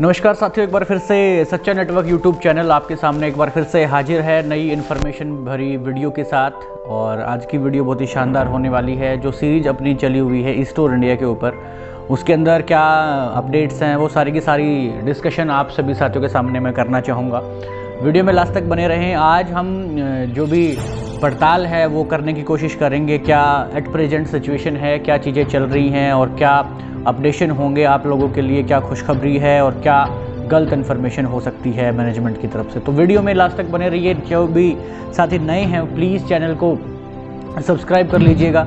नमस्कार साथियों, एक बार फिर से सच्चा नेटवर्क यूट्यूब चैनल आपके सामने एक बार फिर से हाजिर है नई इन्फॉर्मेशन भरी वीडियो के साथ। और आज की वीडियो बहुत ही शानदार होने वाली है। जो सीरीज अपनी चली हुई है ई-स्टोर इंडिया के ऊपर, उसके अंदर क्या अपडेट्स हैं वो सारी की सारी डिस्कशन आप सभी साथियों के सामने मैं करना चाहूँगा। वीडियो में लास्ट तक बने रहें। आज हम जो भी पड़ताल है वो करने की कोशिश करेंगे, क्या एट प्रेजेंट सिचुएशन है, क्या चीज़ें चल रही हैं और क्या अपडेशन होंगे आप लोगों के लिए, क्या खुशखबरी है और क्या गलत इन्फॉर्मेशन हो सकती है मैनेजमेंट की तरफ से। तो वीडियो में लास्ट तक बने रहिए। जो भी साथी नए हैं प्लीज़ चैनल को सब्सक्राइब कर लीजिएगा।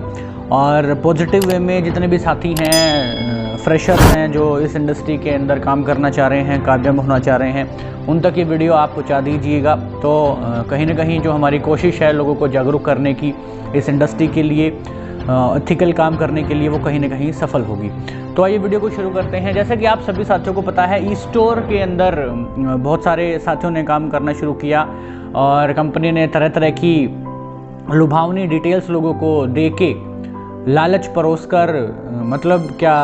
और पॉजिटिव वे में जितने भी साथी हैं, फ्रेशर्स हैं जो इस इंडस्ट्री के अंदर काम करना चाह रहे हैं, कामयाब होना चाह रहे हैं, उन तक ये वीडियो आप पहुँचा दीजिएगा। तो कहीं ना कहीं जो हमारी कोशिश है लोगों को जागरूक करने की इस इंडस्ट्री के लिए, एथिकल काम करने के लिए, वो कहीं ना कहीं सफल होगी। तो आइए वीडियो को शुरू करते हैं। जैसे कि आप सभी साथियों को पता है, ई-स्टोर के अंदर बहुत सारे साथियों ने काम करना शुरू किया और कंपनी ने तरह तरह की लुभावनी डिटेल्स लोगों को दे के लालच परोसकर, मतलब क्या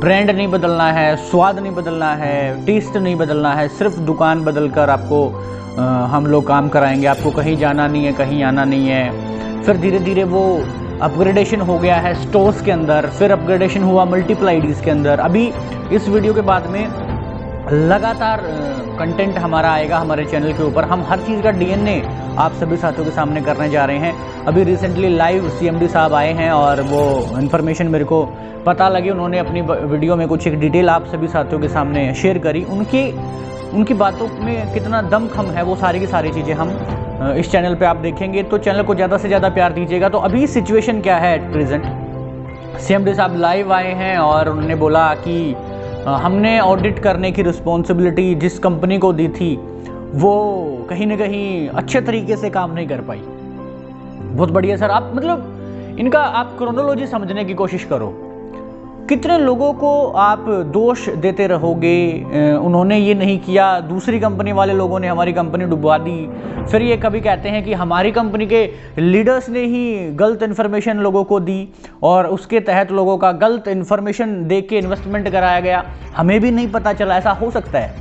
ब्रांड नहीं बदलना है, स्वाद नहीं बदलना है, टेस्ट नहीं बदलना है, सिर्फ दुकान बदल कर आपको हम लोग काम कराएंगे, आपको कहीं जाना नहीं है, कहीं आना नहीं है। फिर धीरे धीरे वो अपग्रेडेशन हो गया है स्टोर्स के अंदर, फिर अपग्रेडेशन हुआ मल्टीपल आईडीज़ के अंदर। अभी इस वीडियो के बाद में लगातार कंटेंट हमारा आएगा हमारे चैनल के ऊपर। हम हर चीज़ का डीएनए आप सभी साथियों के सामने करने जा रहे हैं। अभी रिसेंटली लाइव सीएमडी साहब आए हैं और वो इन्फॉर्मेशन मेरे को पता लगी, उन्होंने अपनी वीडियो में कुछ एक डिटेल आप सभी साथियों के सामने शेयर करी। उनकी बातों में कितना दमखम है वो सारी की सारी चीज़ें हम इस चैनल पे आप देखेंगे। तो चैनल को ज़्यादा से ज़्यादा प्यार दीजिएगा। तो अभी सिचुएशन क्या है एट प्रेजेंट, सीएमडी साहब लाइव आए हैं और उन्होंने बोला कि हमने ऑडिट करने की रिस्पॉन्सिबिलिटी जिस कंपनी को दी थी वो कहीं ना कहीं अच्छे तरीके से काम नहीं कर पाई। बहुत बढ़िया सर, आप मतलब इनका आप क्रोनोलॉजी समझने की कोशिश करो। कितने लोगों को आप दोष देते रहोगे, उन्होंने ये नहीं किया, दूसरी कंपनी वाले लोगों ने हमारी कंपनी डुबा दी। फिर ये कभी कहते हैं कि हमारी कंपनी के लीडर्स ने ही गलत इन्फॉर्मेशन लोगों को दी और उसके तहत लोगों का गलत इन्फॉर्मेशन दे के इन्वेस्टमेंट कराया गया, हमें भी नहीं पता चला। ऐसा हो सकता है।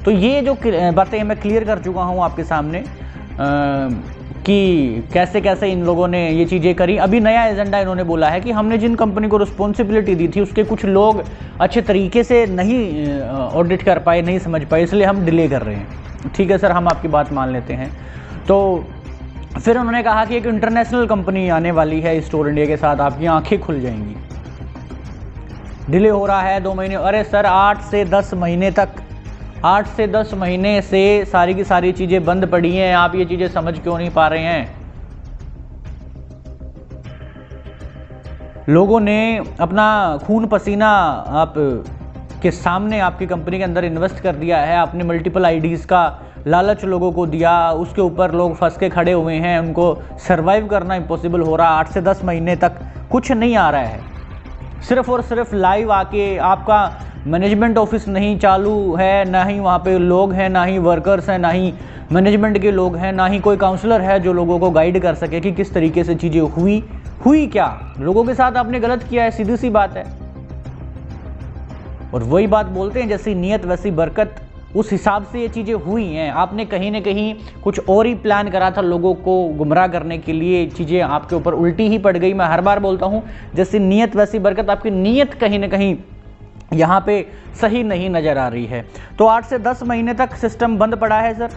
तो ये जो बातें मैं क्लियर कर चुका हूँ आपके सामने कि कैसे कैसे इन लोगों ने ये चीज़ें करी। अभी नया एजेंडा इन्होंने बोला है कि हमने जिन कंपनी को रिस्पॉन्सिबिलिटी दी थी उसके कुछ लोग अच्छे तरीके से नहीं ऑडिट कर पाए, नहीं समझ पाए, इसलिए हम डिले कर रहे हैं। ठीक है सर, हम आपकी बात मान लेते हैं। तो फिर उन्होंने कहा कि एक इंटरनेशनल कंपनी आने वाली है ई-स्टोर इंडिया के साथ, आपकी आंखें खुल जाएंगी। डिले हो रहा है 2 महीने। अरे सर 8 से 10 महीने तक, 8 से 10 महीने से सारी की सारी चीज़ें बंद पड़ी हैं। आप ये चीज़ें समझ क्यों नहीं पा रहे हैं? लोगों ने अपना खून पसीना आप के सामने आपकी कंपनी के अंदर इन्वेस्ट कर दिया है। आपने मल्टीपल आईडीज़ का लालच लोगों को दिया, उसके ऊपर लोग फंस के खड़े हुए हैं, उनको सर्वाइव करना इम्पॉसिबल हो रहा। 8 से 10 महीने तक कुछ नहीं आ रहा है। सिर्फ और सिर्फ लाइव आके आपका मैनेजमेंट ऑफिस नहीं चालू है, ना ही वहाँ पे लोग हैं, ना ही वर्कर्स हैं, ना ही मैनेजमेंट के लोग हैं, ना ही कोई काउंसलर है जो लोगों को गाइड कर सके कि किस तरीके से चीज़ें हुई क्या। लोगों के साथ आपने गलत किया है, सीधी सी बात है। और वही बात बोलते हैं, जैसी नीयत वैसी बरकत, उस हिसाब से ये चीज़ें हुई हैं। आपने कहीं ना कहीं कुछ और ही प्लान करा था लोगों को गुमराह करने के लिए, चीज़ें आपके ऊपर उल्टी ही पड़ गई। मैं हर बार बोलता हूँ, जैसी नीयत वैसी बरकत। आपकी नीयत कहीं ना कहीं यहाँ पे सही नहीं नज़र आ रही है। तो 8 से 10 महीने तक सिस्टम बंद पड़ा है सर।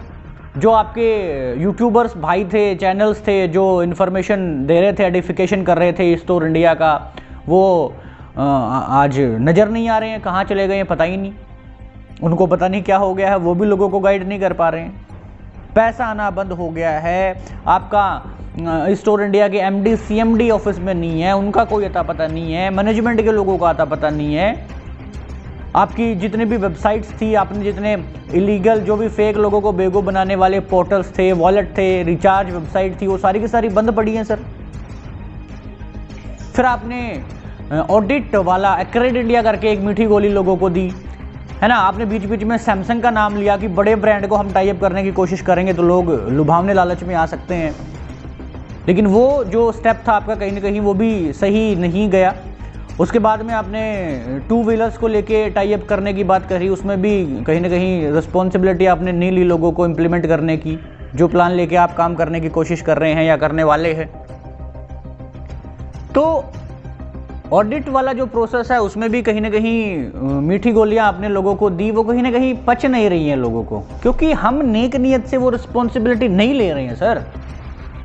जो आपके यूट्यूबर्स भाई थे, चैनल्स थे जो इन्फॉर्मेशन दे रहे थे, एडिफिकेशन कर रहे थे ई-स्टोर इंडिया का, वो आज नज़र नहीं आ रहे हैं। कहाँ चले गए हैं पता ही नहीं। उनको पता नहीं क्या हो गया है, वो भी लोगों को गाइड नहीं कर पा रहे हैं। पैसा आना बंद हो गया है। आपका ई-स्टोर इंडिया के एमडी सीएमडी ऑफिस में नहीं है, उनका कोई अता पता नहीं है। मैनेजमेंट के लोगों का अता पता नहीं है। आपकी जितनी भी वेबसाइट्स थी, आपने जितने इलीगल जो भी फेक लोगों को बेगो बनाने वाले पोर्टल्स थे, वॉलेट थे, रिचार्ज वेबसाइट थी, वो सारी की सारी बंद पड़ी हैं सर। फिर आपने ऑडिट वाला एक्रेड इंडिया करके एक मीठी गोली लोगों को दी, है ना। आपने बीच बीच में सैमसंग का नाम लिया कि बड़े ब्रांड को हम टाई अप करने की कोशिश करेंगे तो लोग लुभावने लालच में आ सकते हैं। लेकिन वो जो स्टेप था आपका कहीं ना कहीं वो भी सही नहीं गया। उसके बाद में आपने टू व्हीलर्स को लेके टाई अप करने की बात करी, उसमें भी कहीं ना कहीं रिस्पॉन्सिबिलिटी आपने नहीं ली लोगों को इम्प्लीमेंट करने की, जो प्लान लेके आप काम करने की कोशिश कर रहे हैं या करने वाले हैं। तो ऑडिट वाला जो प्रोसेस है उसमें भी कहीं ना कहीं मीठी गोलियां आपने लोगों को दी, वो कहीं ना कहीं पच नहीं रही हैं लोगों को, क्योंकि हम नेक नियत से वो रिस्पॉन्सिबिलिटी नहीं ले रहे हैं सर।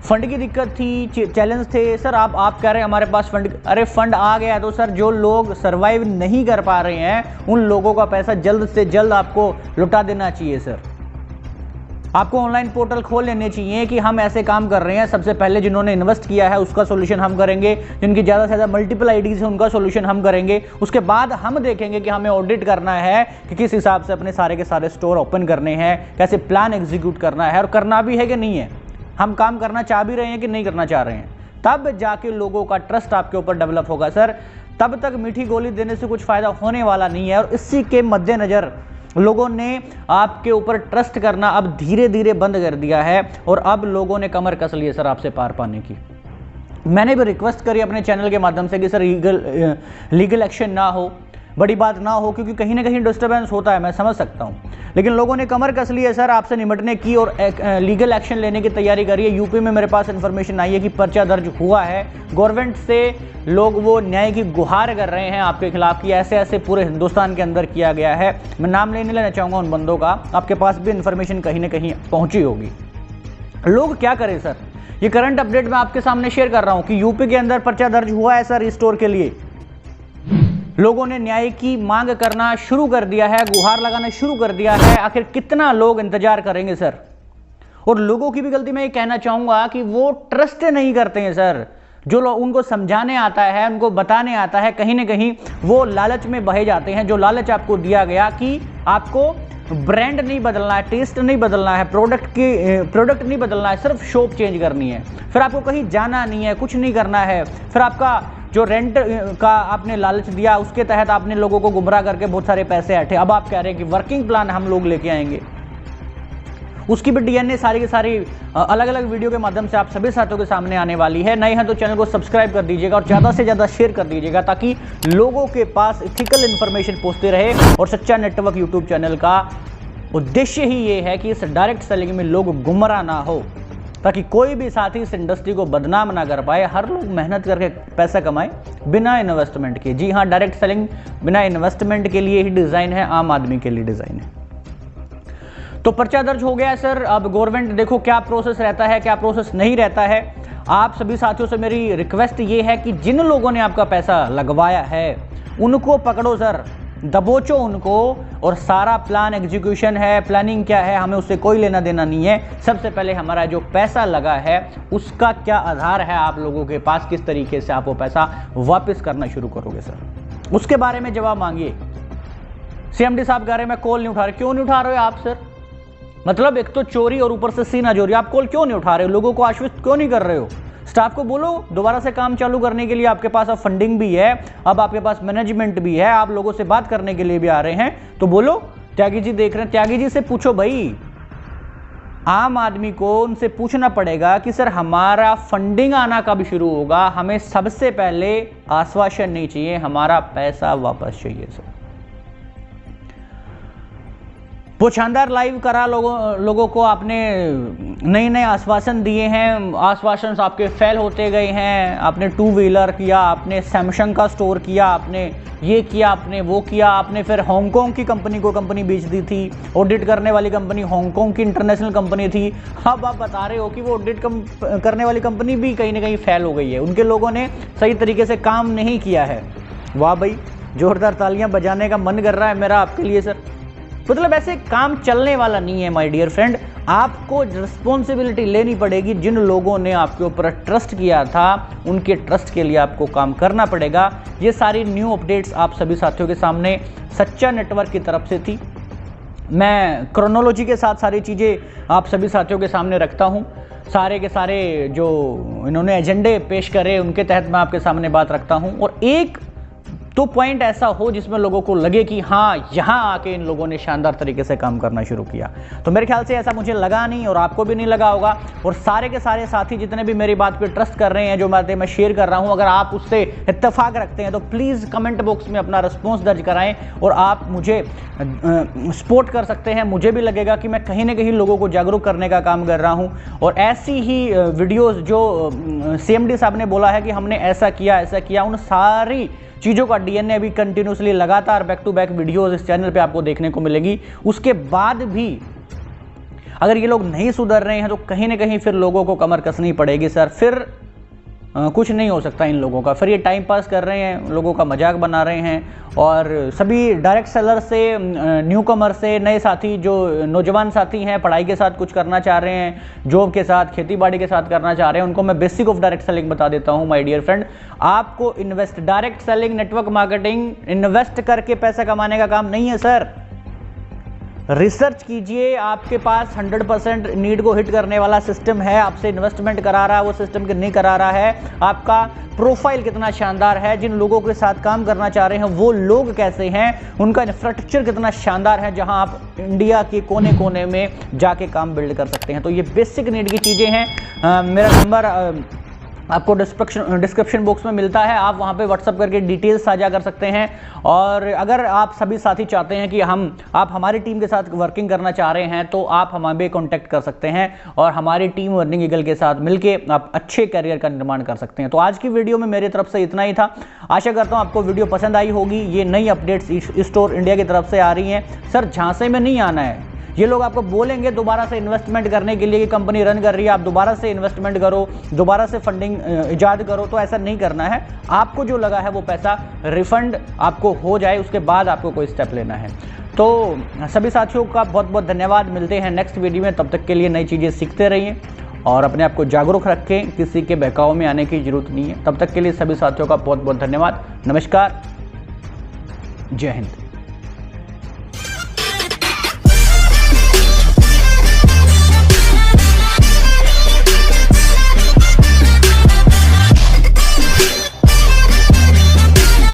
फंड की दिक्कत थी, चैलेंज थे सर, आप कह रहे हैं हमारे पास फंड, अरे फंड आ गया तो सर जो लोग सरवाइव नहीं कर पा रहे हैं उन लोगों का पैसा जल्द से जल्द आपको लुटा देना चाहिए सर। आपको ऑनलाइन पोर्टल खोल लेने चाहिए कि हम ऐसे काम कर रहे हैं, सबसे पहले जिन्होंने इन्वेस्ट किया है उसका सोल्यूशन हम करेंगे, जिनकी ज़्यादा से ज़्यादा मल्टीपल आईडीज है उनका सोल्यूशन हम करेंगे। उसके बाद हम देखेंगे कि हमें ऑडिट करना है कि किस हिसाब से अपने सारे के सारे स्टोर ओपन करने हैं, कैसे प्लान एग्जीक्यूट करना है और करना भी है कि नहीं है, हम काम करना चाह भी रहे हैं कि नहीं करना चाह रहे हैं, तब जाके लोगों का ट्रस्ट आपके ऊपर डेवलप होगा सर। तब तक मीठी गोली देने से कुछ फ़ायदा होने वाला नहीं है। और इसी के मद्देनज़र लोगों ने आपके ऊपर ट्रस्ट करना अब धीरे धीरे बंद कर दिया है और अब लोगों ने कमर कस ली है सर आपसे पार पाने की। मैंने भी रिक्वेस्ट करी अपने चैनल के माध्यम से कि सर लीगल एक्शन ना हो, बड़ी बात ना हो, क्योंकि कहीं ना कहीं डिस्टर्बेंस होता है, मैं समझ सकता हूँ, लेकिन लोगों ने कमर कस ली है सर आपसे निपटने की और लीगल एक्शन लेने की तैयारी करी है। यूपी में मेरे पास इन्फॉर्मेशन आई है कि पर्चा दर्ज हुआ है, गवर्नमेंट से लोग वो न्याय की गुहार कर रहे हैं आपके खिलाफ कि ऐसे ऐसे पूरे हिंदुस्तान के अंदर किया गया है। मैं नाम नहीं लेना चाहूँगा उन बंदों का, आपके पास भी इन्फॉर्मेशन कहीं ना कहीं पहुँची होगी। लोग क्या करें सर, ये करंट अपडेट मैं आपके सामने शेयर कर रहा हूँ कि यूपी के अंदर पर्चा दर्ज हुआ है सर रिस्टोर के लिए। लोगों ने न्याय की मांग करना शुरू कर दिया है, गुहार लगाना शुरू कर दिया है। आखिर कितना लोग इंतजार करेंगे सर। और लोगों की भी गलती मैं ये कहना चाहूंगा कि वो ट्रस्ट नहीं करते हैं सर। जो लोग उनको समझाने आता है, उनको बताने आता है, कहीं ना कहीं वो लालच में बहे जाते हैं। जो लालच आपको दिया गया कि आपको ब्रांड नहीं बदलना है, टेस्ट नहीं बदलना है, प्रोडक्ट नहीं बदलना है, सिर्फ शॉप चेंज करनी है, फिर आपको कहीं जाना नहीं है, कुछ नहीं करना है, फिर आपका जो रेंट का आपने लालच दिया उसके तहत आपने लोगों को गुमराह करके बहुत सारे पैसे हटे। अब आप कह रहे हैं कि वर्किंग प्लान हम लोग लेके आएंगे, उसकी भी डीएनए सारी की सारी अलग अलग वीडियो के माध्यम से आप सभी साथियों के सामने आने वाली है। नए हैं तो चैनल को सब्सक्राइब कर दीजिएगा और ज़्यादा से ज़्यादा शेयर कर दीजिएगा ताकि लोगों के पास इथिकल इन्फॉर्मेशन पहुंचती रहे। और सच्चा नेटवर्क यूट्यूब चैनल का उद्देश्य ही ये है कि इस डायरेक्ट सेलिंग में लोग गुमराह ना हो, ताकि कोई भी साथी इस इंडस्ट्री को बदनाम ना कर पाए। हर लोग मेहनत करके पैसा कमाए बिना इन्वेस्टमेंट के। जी हाँ, डायरेक्ट सेलिंग बिना इन्वेस्टमेंट के लिए ही डिज़ाइन है, आम आदमी के लिए डिज़ाइन है। तो पर्चा दर्ज हो गया है सर। अब गवर्नमेंट देखो क्या प्रोसेस रहता है, क्या प्रोसेस नहीं रहता है। आप सभी साथियों से मेरी रिक्वेस्ट ये है कि जिन लोगों ने आपका पैसा लगवाया है उनको पकड़ो सर, दबोचो उनको, और सारा प्लान एग्जीक्यूशन है, प्लानिंग क्या है, हमें उससे कोई लेना देना नहीं है। सबसे पहले हमारा जो पैसा लगा है उसका क्या आधार है आप लोगों के पास, किस तरीके से आप वो पैसा वापस करना शुरू करोगे सर, उसके बारे में जवाब मांगिए। सीएमडी साहब कह रहे हैं मैं कॉल नहीं उठा रहे। क्यों नहीं उठा रहे हो आप सर? मतलब एक तो चोरी और ऊपर से सीना चोरी, आप कॉल क्यों नहीं उठा रहे हो? लोगों को आश्वस्त क्यों नहीं कर रहे हो? स्टाफ को बोलो दोबारा से काम चालू करने के लिए। आपके पास अब फंडिंग भी है, अब आपके पास मैनेजमेंट भी है, आप लोगों से बात करने के लिए भी आ रहे हैं, तो बोलो। त्यागी जी देख रहे हैं, त्यागी जी से पूछो भाई। आम आदमी को उनसे पूछना पड़ेगा कि सर हमारा फंडिंग आना कब शुरू होगा, हमें सबसे पहले आश्वासन नहीं चाहिए, हमारा पैसा वापस चाहिए सर। वो शानदार लाइव करा, लोगों को आपने नए नए आश्वासन दिए हैं, आश्वासन आपके फेल होते गए हैं। आपने टू व्हीलर किया, आपने सैमसंग का स्टोर किया, आपने ये किया, आपने वो किया, आपने फिर हांगकांग की कंपनी को कंपनी बेच दी थी। ऑडिट करने वाली कंपनी हांगकांग की इंटरनेशनल कंपनी थी। अब आप बता रहे हो कि वो ऑडिट करने वाली कंपनी भी कहीं ना कहीं फेल हो गई है, उनके लोगों ने सही तरीके से काम नहीं किया है। वाह भाई, जोरदार तालियां बजाने का मन कर रहा है मेरा आपके लिए सर। मतलब ऐसे काम चलने वाला नहीं है माय डियर फ्रेंड। आपको रिस्पॉन्सिबिलिटी लेनी पड़ेगी। जिन लोगों ने आपके ऊपर ट्रस्ट किया था उनके ट्रस्ट के लिए आपको काम करना पड़ेगा। ये सारी न्यू अपडेट्स आप सभी साथियों के सामने सच्चा नेटवर्क की तरफ से थी। मैं क्रोनोलॉजी के साथ सारी चीज़ें आप सभी साथियों के सामने रखता हूँ। सारे के सारे जो इन्होंने एजेंडे पेश करे उनके तहत मैं आपके सामने बात रखता हूँ। और एक तो पॉइंट ऐसा हो जिसमें लोगों को लगे कि हाँ, यहाँ आके इन लोगों ने शानदार तरीके से काम करना शुरू किया। तो मेरे ख्याल से ऐसा मुझे लगा नहीं और आपको भी नहीं लगा होगा। और सारे के सारे साथी जितने भी मेरी बात पे ट्रस्ट कर रहे हैं, जो बातें मैं शेयर कर रहा हूँ, अगर आप उससे इत्तेफाक रखते हैं तो प्लीज़ कमेंट बॉक्स में अपना रिस्पॉन्स दर्ज कराएं और आप मुझे सपोर्ट कर सकते हैं। मुझे भी लगेगा कि मैं कहीं ना कहीं लोगों को जागरूक करने का काम कर रहा हूँ। और ऐसी ही वीडियोज़ जो CMD साहब ने बोला है कि हमने ऐसा किया, उन सारी चीज़ों का DNA अभी कंटिन्यूसली लगातार बैक टू बैक वीडियोस इस चैनल पे आपको देखने को मिलेगी। उसके बाद भी अगर ये लोग नहीं सुधर रहे हैं तो कहीं ना कहीं फिर लोगों को कमर कसनी पड़ेगी सर। फिर कुछ नहीं हो सकता इन लोगों का। फिर ये टाइम पास कर रहे हैं, लोगों का मजाक बना रहे हैं। और सभी डायरेक्ट सेलर से, न्यू कमर से, नए साथी जो नौजवान साथी हैं, पढ़ाई के साथ कुछ करना चाह रहे हैं, जॉब के साथ, खेती बाड़ी के साथ करना चाह रहे हैं, उनको मैं बेसिक ऑफ डायरेक्ट सेलिंग बता देता हूं माय डियर फ्रेंड। आपको invest, direct selling, network marketing invest करके पैसा कमाने का काम नहीं है सर। रिसर्च कीजिए, आपके पास 100% नीड को हिट करने वाला सिस्टम है, आपसे इन्वेस्टमेंट करा रहा है वो सिस्टम कि नहीं करा रहा है, आपका प्रोफाइल कितना शानदार है, जिन लोगों के साथ काम करना चाह रहे हैं वो लोग कैसे हैं, उनका इंफ्रास्ट्रक्चर कितना शानदार है, जहां आप इंडिया के कोने कोने में जाके काम बिल्ड कर सकते हैं। तो ये बेसिक नीड की चीज़ें हैं। मेरा नंबर आपको डिस्क्रिप्शन बॉक्स में मिलता है, आप वहां पे व्हाट्सअप करके डिटेल्स साझा कर सकते हैं। और अगर आप सभी साथी चाहते हैं कि आप हमारी टीम के साथ वर्किंग करना चाह रहे हैं तो आप हमें कॉन्टैक्ट कर सकते हैं और हमारी टीम अर्निंग ईगल के साथ मिलके आप अच्छे करियर का निर्माण कर सकते हैं। तो आज की वीडियो में मेरी तरफ से इतना ही था। आशा करता हूँ आपको वीडियो पसंद आई होगी। ये नई अपडेट्स स्टोर इंडिया की तरफ से आ रही हैं। सर झांसे में नहीं आना है, ये लोग आपको बोलेंगे दोबारा से इन्वेस्टमेंट करने के लिए कि कंपनी रन कर रही है, आप दोबारा से इन्वेस्टमेंट करो, दोबारा से फंडिंग इजाद करो। तो ऐसा नहीं करना है। आपको जो लगा है वो पैसा रिफंड आपको हो जाए, उसके बाद आपको कोई स्टेप लेना है। तो सभी साथियों का बहुत बहुत धन्यवाद। मिलते हैं नेक्स्ट वीडियो में। तब तक के लिए नई चीज़ें सीखते रहिए और अपने आप को जागरूक रखें। किसी के बहकाव में आने की जरूरत नहीं है। तब तक के लिए सभी साथियों का बहुत बहुत धन्यवाद। नमस्कार, जय हिंद।